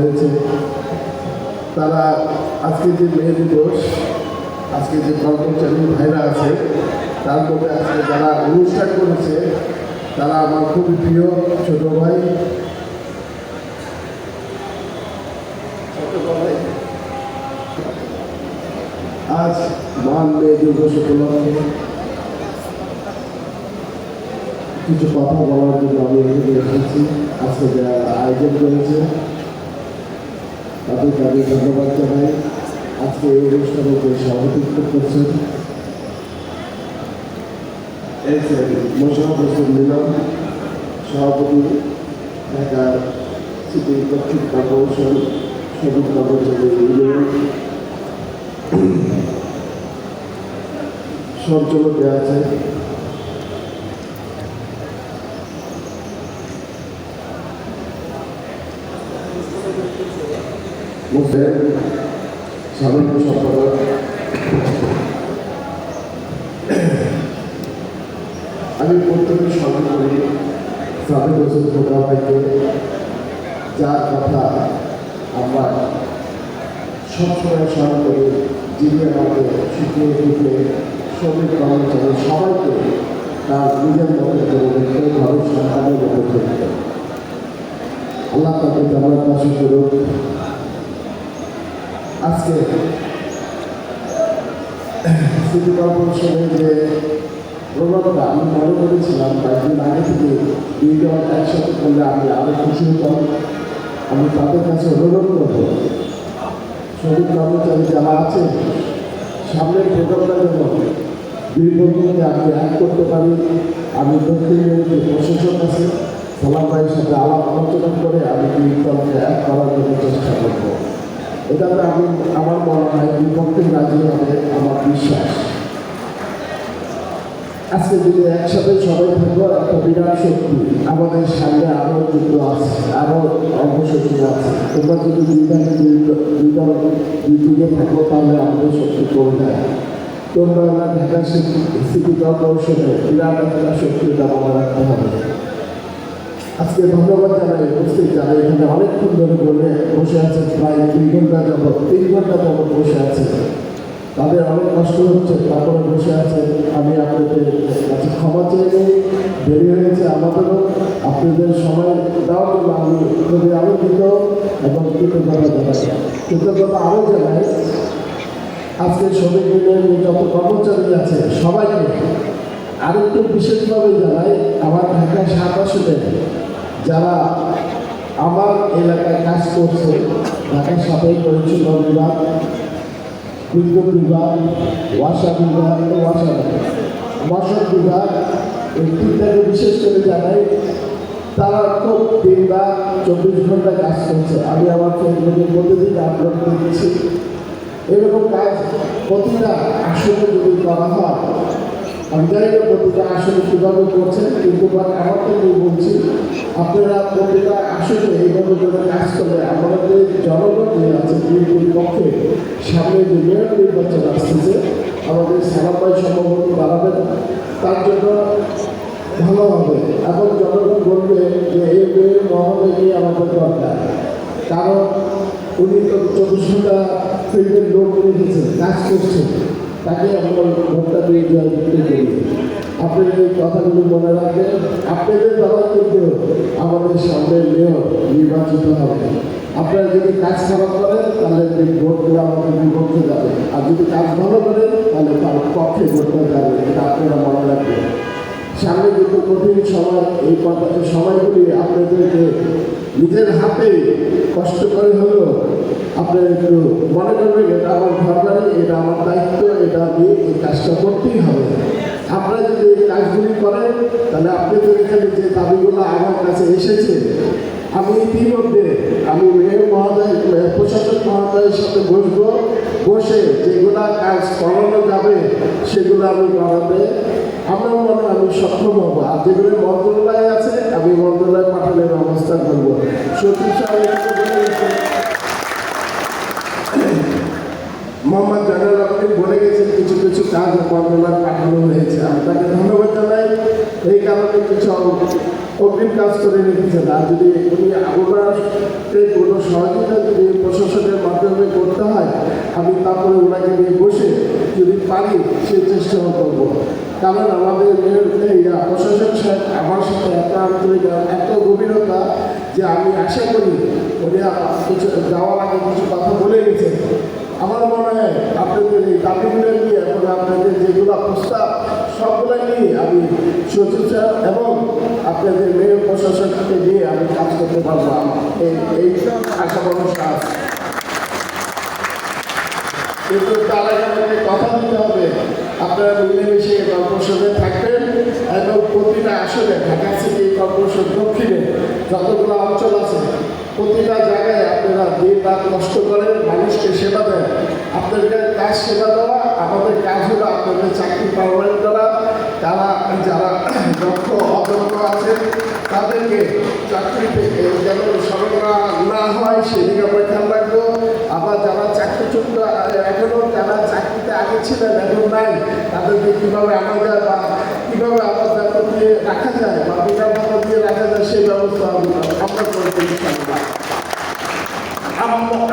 হয়েছে, তারা আজকে যে মে দিবস, আজকে যে কর্মচারী ভাইরা আছে তার মধ্যে আজকে যারা অনুষ্ঠান করেছে তারা আমার খুবই প্রিয় ছোট ভাই। আজ মহান মে দিবস উপলক্ষে কিছু কথা বলার জন্য আমি এখানে এসেছি। আজকে যারা আয়োজন করেছে তাদেরকে আমি ধন্যবাদ জানাই। আজকে এই অনুষ্ঠানে যে সভাপতিত্ব করছেন মোশাররফ হোসেন মিলন, সভাপতি ঢাকা সিটি দক্ষিণ কর্পোরেশন সবুজ কর্মচারী ইউনিয়ন, সঞ্চালকে আছে সাধারণ সম্পাদক, আমি প্রথমে স্মরণ করি সাবেক হোসেন খোকা ভাইকে, যার কথা আমরা সবসময় স্মরণ করি, যিনি আমাদের শিখিয়ে দিতে শ্রমিক কর্মচারী সবাইকে তার নিজের মতো করে দেখতে, ঘরের সন্তানের মতো দেখতে। আল্লাহ তাকে জানার পাশে করুক। আজকে সিটি কর্পোরেশনের যে প্রোগ্রামটা আমি মনে করেছিলাম কয়েকদিন আগে থেকে দুইজন একসাথে করলে আমি আরও খুশি হতাম। আমি তাদের কাছে অনুরোধ করব, শ্রমিক কর্মচারী যারা আছে সামনের প্রোগ্রামটা যেন দুই বন্ধুকে আমি এক করতে পারি। আমি দক্ষিণ যে প্রশাসক আছে সালাম ভাইয়ের সাথে আলাপ আলোচনা করে আমি দুই দলকে এক করার জন্য চেষ্টা করবো। এটাতে আমি আমার মনে হয় বিপক্ষে রাজি হবে আমার বিশ্বাস। আজকে যদি একসাথে সবাই থাকবো একটা বিরাট শক্তি আমাদের সামনে আরও যুদ্ধ আছে, আরও অগ্রশক্তি আছে। তোমরা যদি দুই দিকে থাকো তাহলে আমাদের শক্তি কমে যায়। তোমরা ঢাকা সিটি কর্পোরেশনে বিরাট একটা শক্তি এটা মনে রাখতে হবে। আজকে ধন্যবাদ জানাই উপস্থিত যারা এখানে অনেকক্ষণ ধরে বসে আছে, প্রায় 2 ঘন্টা যাবৎ 3 ঘন্টা যাবৎ বসে আছে। তাদের অনেক কষ্ট হচ্ছে, তারপরে বসে আছে। আমি আপনাদের কাছে ক্ষমা চেয়ে নিই, দেরি হয়েছে আমাদেরও। আপনাদের সময় দেওয়ার জন্য আমি খুবই আনন্দিত এবং কৃতজ্ঞতা জানাই। কৃতজ্ঞতা আরও জানাই আজকে শ্রমিক ইউনিয়নের যত কর্মচারী আছে সবাইকে আরেকটু বিশেষভাবে জানাই আমার ঢাকা 7 আসনে যারা আমার এলাকায় কাজ করছে, ঢাকা 7 পরিচ্ছন্ন বিভাগ, বিদ্যুৎ বিভাগ, ওয়াসা বিভাগ, মশন বিভাগ, এই তিনটাকে বিশেষ করে জানাই। তারা খুব দিন বা 24 ঘন্টা কাজ করছে। আমি আমার ফেসবুকে প্রতিদিন আপলোড দিচ্ছি। এরকম কাজ প্রতিটা আসনে যদি করা হয়, আমি জানি না প্রতিটা আসনে কীভাবে করছেন, কিন্তু আমার থেকে বলছি আপনারা প্রতিটা আসনে এইভাবে করে কাজ করলে আমাদের জনগণ যে আছে বিএনপির পক্ষে সামনে যে মেয়র নির্বাচন আসতেছে, আমাদের সালাম ভাই সম্ভবত দাঁড়াবেন, তার জন্য ভালো হবে এবং জনগণ বলবে যে এই মেয়র মহোদয়কে আমাদের দরকার। কারণ উনি তো 24 ঘন্টা ফিল্ডের লোক রেখেছেন, কাজ করছেন, তাকে আমরা ভোটটা দিয়ে জয় করতে করি। আপনাদের এই কথাগুলো মনে রাখবেন। আপনাদের দ্বারা কিন্তু আমাদের সামনে মেয়র নির্বাচিত হবে। আপনারা যদি কাজ খারাপ করেন তাহলে ভোটগুলো আমাদের বিপক্ষে যাবে, আর যদি কাজ ভালো করেন তাহলে তার পক্ষে ভোটটা যাবে। এটা আপনারা মনে রাখবেন। সামনে কিন্তু কঠিন সময়, এই সময়গুলি আপনাদেরকে নিজের হাতে কষ্ট করে হলেও আপনারা একটু মনে করবেন এটা আমার ঘর বাড়ি, এটা আমার দায়িত্ব, এটা আমি এই কাজটা করতেই হবে। আপনারা যদি এই কাজগুলি করেন তাহলে আপনাদের এখানে যে দাবিগুলো আমার কাছে এসেছে, আমি ইতিমধ্যে আমি মেয়র মহোদয়, প্রশাসক মহোদয়ের সাথে বসবো, বসে যেগুলা কাজ করানো যাবে সেগুলো আমি করাতে আমার মনে আমি সক্ষম হবো। আর যেগুলো মন্ত্রণালয় আছে আমি মন্ত্রণালয় পাঠানোর ব্যবস্থা করবো। সচিব সাহেব মোহাম্মদ জানাল আপনি বলে গেছেন কিছু কিছু কাজ মন্ত্রণালয় পাঠানো হয়েছে, আমি তাকে ধন্যবাদ জানাই। এই কারণে কিছু অগ্রিম কাজ করে রেখেছেন। আর যদি উনি ওনাকে কোনো সহযোগিতা যদি প্রশাসনের মাধ্যমে করতে হয়, আমি তারপরে ওনাকে নিয়ে বসে যদি পারি সেই চেষ্টাও করবো। কারণ আমাদের প্রশাসক সাহেব আমার সাথে এত আন্তরিক, এত গভীরতা যে আমি আশা করি উনি কিছু যাওয়ার আগে কিছু কথা বলে গেছেন। আমার মনে হয় আপনাদের এই দাবিগুলো নিয়ে এবং আপনাদের যেগুলো প্রস্তাব সবগুলো নিয়ে আমি সচিব সাহেব এবং আপনাদের মেয়র প্রশাসনকে নিয়ে আমি কাজ করতে পারবো। এই আশা ভরসা আছে। কিন্তু তার আগে আমাকে কথা দিতে হবে আপনারা মিলেমিশে কর্পোরেশনে থাকবেন এবং প্রতিটা আসলে ঢাকা সিটি কর্পোরেশন দক্ষিণে যতগুলো অঞ্চল আছে প্রতিটা জায়গায় আপনারা দিন রাত কষ্ট করেন, মানুষকে সেবা দেন। আপনাদের কাজ সেবা দেওয়া, আমাদের কাজ হলো আপনাদের চাকরি পারমানেন্ট করা। তারা যারা দক্ষ অদক্ষ আছেন তাদেরকে চাকরি থেকে যেন সরবরাহ না হয় সেদিকে আমরা খেয়াল রাখবো। আবার যারা চাকরিচ্যুত এখনও যারা চাকরিতে আগে ছিলেন এখন নাই, তাদেরকে কীভাবে আনা যায় বা কীভাবে আবার বেতন দিয়ে রাখা যায় বা বিনা বেতন দিয়ে রাখা যায় সেই ব্যবস্থা আমরা করতে ইনশাআল্লাহ।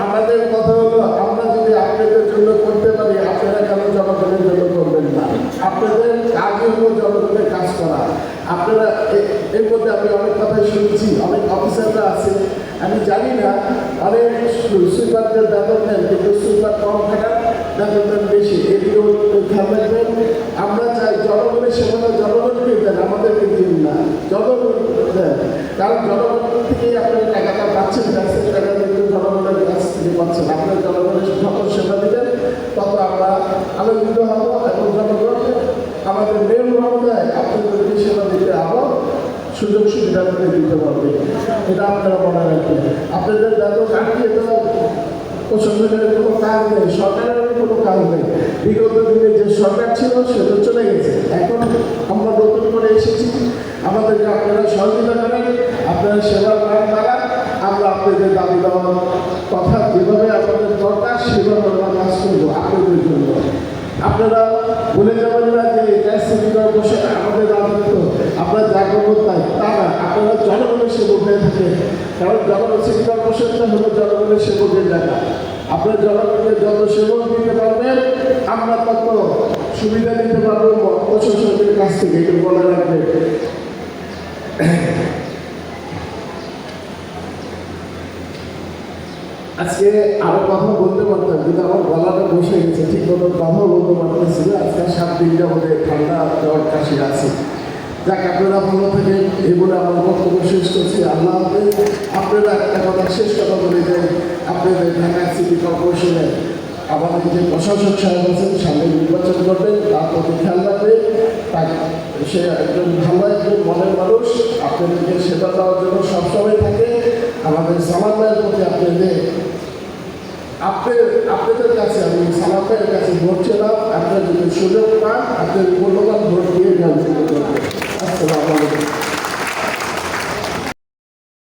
আমাদের কথা হলো আমরা যদি আপনাদের জন্য করতে পারি, আপনারা কেন জনগণের জন্য করবেন না? আপনাদের কাজই হলো জনগণের কাজ করা। আপনারা এর মধ্যে আমি অনেক কথাই শুনেছি, অনেক অফিসাররা আছে, আমি জানি না অনেক সুইপারদের বেতন দেন কিন্তু সুইপার কম থাকার বেতন দেন বেশি। এদিকেও খেয়াল রাখবেন। আমরা চাই জনগণের সেবাটা জনগণকে দেন, আমাদেরকে দিন না, জনগণ দেন। কারণ জনগণ থেকেই আপনারা টাকাটা পাচ্ছেন, ট্যাক্সের টাকা কিন্তু জনগণের কাছ থেকে পাচ্ছেন। আপনার জনগণের যত সেবা দিবেন তত আমরা আনন্দিত হব এবং জনগণকে আমাদের মেন দেয় আপনাদেরকে সেবা দিতে আবার সুযোগ সুবিধা করে দিতে পারবে। এটা আপনারা মনে রাখবেন। আপনাদের বেতন আটকিয়ে দেওয়া প্রশাসনের কোনো কাজ নেই, সরকারের কোনো কাজ নেই। বিগত দিনে যে সরকার ছিল সেটা চলে গেছে, এখন আমরা নতুন করে এসেছি। আমাদেরকে আপনারা সহযোগিতা করেন, আপনারা সেবার মান বাড়ান। আমরা আপনাদের দাবি দেওয়ার কথা যেভাবে আপনাদের দরকার সেভাবে আমরা কাজ করবো আপনাদের জন্য। আপনারা বলে যাবেন না যে এটা সিটি কর্পোরেশন আমাদের রাজনীতি আপনারা যা করবো তাই, তা না। আপনারা জনগণের সেবক হয়ে থাকেন, কারণ জনগণ সিটি কর্পোরেশনটা হলো জনগণের সেবকের জায়গা। আপনারা জনগণকে যত সেবক দিতে পারবেন আমরা তত সুবিধা দিতে পারবো প্রশাসনের কাছ থেকে, এটা বলে রাখবেন। আজকে আরো কথা বলতে পারতাম কিন্তু আমার গলাটা বসে গেছে, ঠিক মতো কথা বলতে পারতেছিল। আজকে 7 দিন যাবত ঠান্ডা জ্বর কাশি আছে। যাক আপনারা ভালো থাকেন এই বলে আমার বক্তব্য শেষ করছি। আল্লাহ হাফেজ। আপনারা একটা কথা শেষ কথা বলে যাই, আপনাদের ঢাকা সিটি কর্পোরেশনে আমাদের যে প্রশাসক সাহেব আছেন সামনে নির্বাচন করবেন, তার প্রতি খেয়াল রাখবে। সে একজন ভালো একজন মনের মানুষ, আপনাদেরকে সেবা দেওয়ার জন্য সবসময় থাকে। আমাদের সালাম ভাইয়ের প্রতি আপনাদের কাছে আমি সালাম ভাইয়ের কাছে ভোট ছিলাম। আপনারা যদি সুযোগ পান আপনাদের মূল্যবান ভোট দিয়ে যান। আসসালামু আলাইকুম।